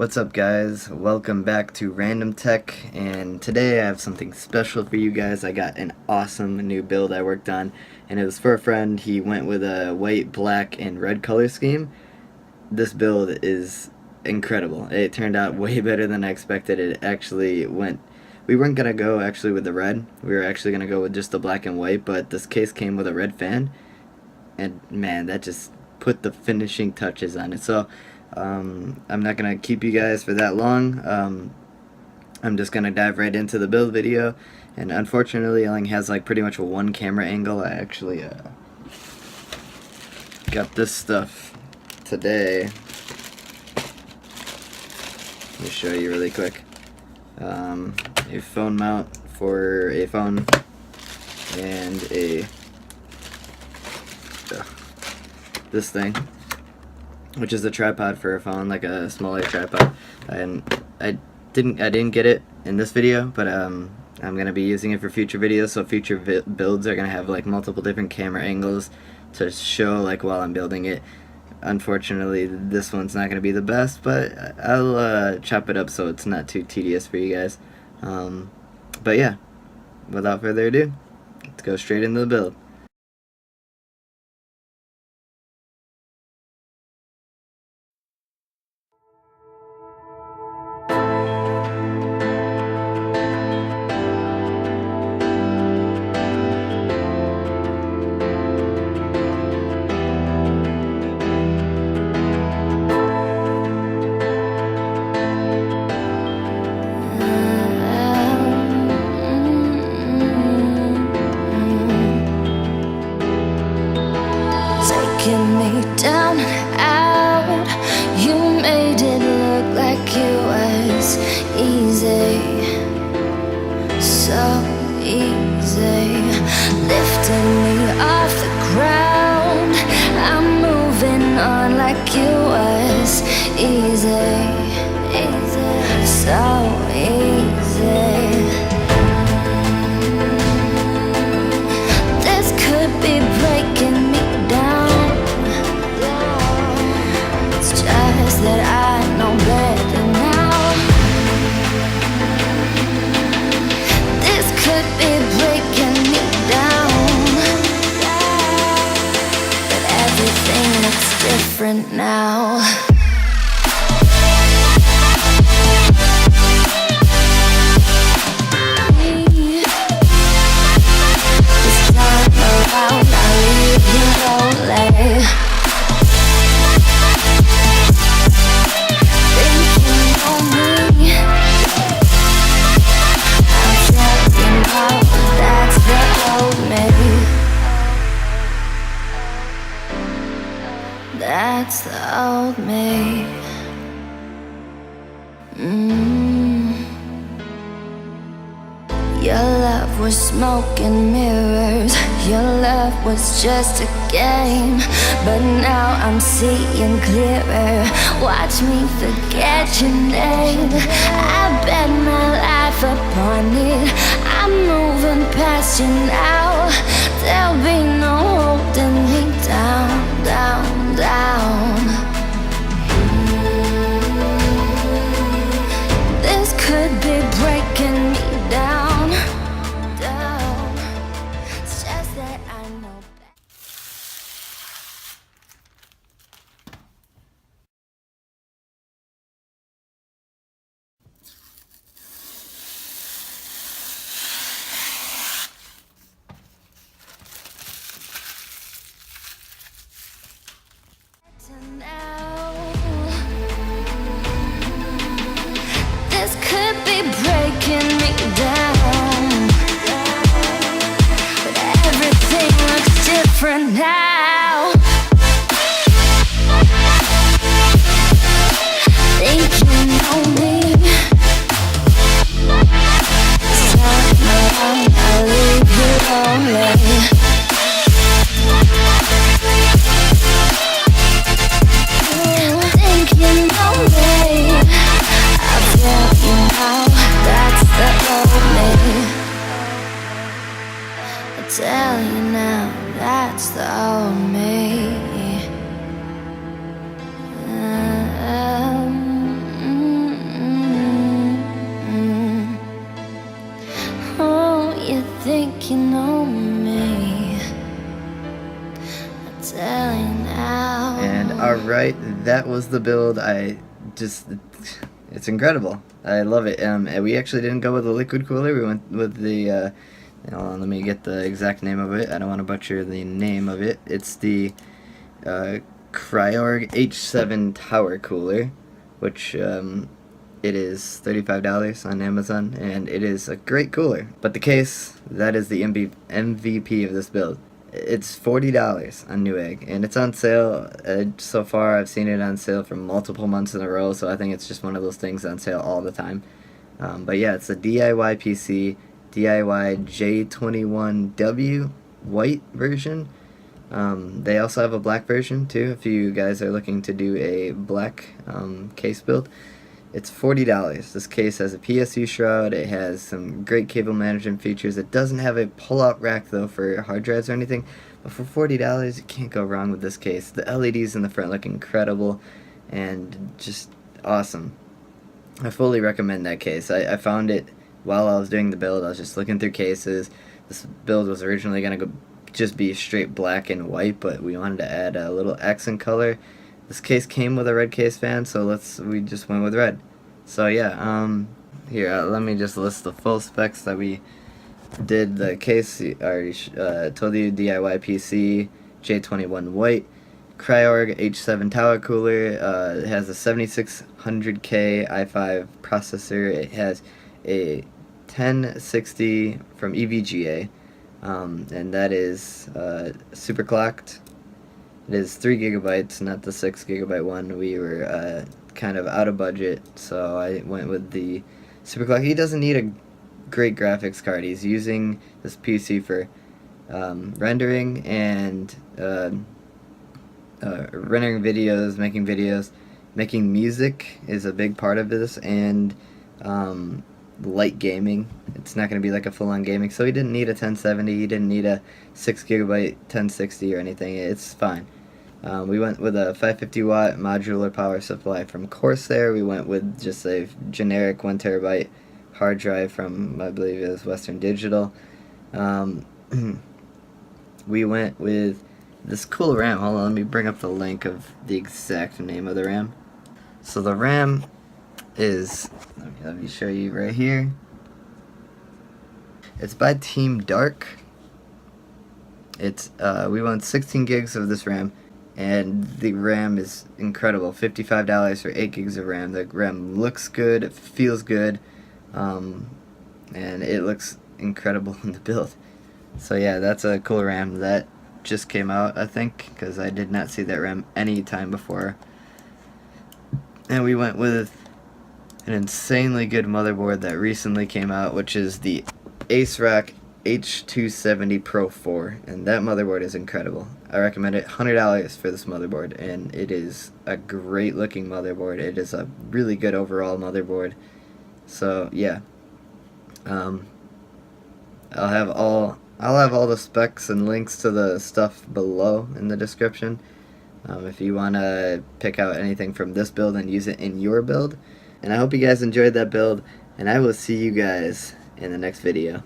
What's up guys, welcome back to Random Tech, and today I have something special for you guys. I got an awesome new build I worked on, and it was for a friend. He went with a white, black, and red color scheme. This build is incredible. It turned out way better than I expected. It actually went, we weren't gonna go actually with the red, we were actually gonna go with just the black and white, but this case came with a red fan, and man, that just put the finishing touches on it. So I'm not gonna keep you guys for that long. I'm just gonna dive right into the build video, and unfortunately it only has like pretty much a one camera angle. I actually got this stuff today. Let me show you really quick. A phone mount for a phone and this thing, which is a tripod for a phone, like a smaller tripod. And I didn't get it in this video, but I'm gonna be using it for future videos. So future builds are gonna have like multiple different camera angles to show like while I'm building it. Unfortunately, this one's not gonna be the best, but I'll chop it up so it's not too tedious for you guys. But yeah, without further ado, let's go straight into the build. Taking me down and out, you made it look like it was easy, so easy. Lifting me off the ground, I'm moving on like it was easy, so easy. This could be breaking me down. That I know better now. This could be breaking me down, but everything looks different now. This time around I leave you lonely. That's the old me. Your love was smoke and mirrors. Your love was just a game, but now I'm seeing clearer. Watch me forget your name. I bet my life upon it. I'm moving past you now. There'll be no holding me down, down, down. This could be breaking me down, down. It's just that I know now. This could be breaking me down, but everything looks different now. Think you know me. This time around I'll leave you lonely. Think you know me. I'll tell you now, that's the old me. I'll tell you now, that's the old Alright, that was the build. It's incredible. I love it. We actually didn't go with the liquid cooler. We went with the, let me get the exact name of it. I don't want to butcher the name of it. It's the CRYORIG H7 Tower Cooler, which it is $35 on Amazon, and it is a great cooler. But the case, that is the MVP of this build. It's $40 on Newegg, and it's on sale. So far, I've seen it on sale for multiple months in a row, so I think it's just one of those things on sale all the time. But yeah, it's a DIYPC DIY J21W white version. They also have a black version too, if you guys are looking to do a black case build. It's $40. This case has a PSU shroud. It has some great cable management features. It doesn't have a pull-out rack though for hard drives or anything, but for $40 you can't go wrong with this case. The LEDs in the front look incredible and just awesome. I fully recommend that case. I found it while I was doing the build. I was just looking through cases. This build was originally going to just be straight black and white, but we wanted to add a little accent color. This case came with a red case fan, so we just went with red. So yeah, here, let me just list the full specs that we did. The case, I already told you, DIYPC J21 white, CRYORIG H7 tower cooler. It has a 7600K i5 processor. It has a 1060 from EVGA, and that is super clocked. It is 3 gigabytes, not the 6 gigabyte one. We were kind of out of budget, so I went with the super clock. He doesn't need a great graphics card. He's using this PC for rendering and rendering videos, making music is a big part of this, and light gaming. It's not going to be like a full-on gaming, so he didn't need a 1070, he didn't need a 6 gigabyte 1060 or anything. It's fine. We went with a 550 watt modular power supply from CORSAIR. We went with just a generic 1 terabyte hard drive from, I believe it was Western Digital. We went with this cool RAM. Hold on, let me bring up the link of the exact name of the RAM. So the RAM is, let me show you right here. It's by Team Dark. It's we want 16 gigs of this RAM, and the RAM is incredible. $55 for 8 gigs of RAM. The RAM looks good, it feels good, and it looks incredible in the build. So yeah, that's a cool RAM that just came out, I think, because I did not see that RAM any time before. And we went with an insanely good motherboard that recently came out, which is the ASRock H270 Pro 4, and that motherboard is incredible. I recommend it. $100 for this motherboard, and it is a great looking motherboard. It is a really good overall motherboard. So yeah, I'll have all the specs and links to the stuff below in the description. If you want to pick out anything from this build and use it in your build. And I hope you guys enjoyed that build, and I will see you guys in the next video.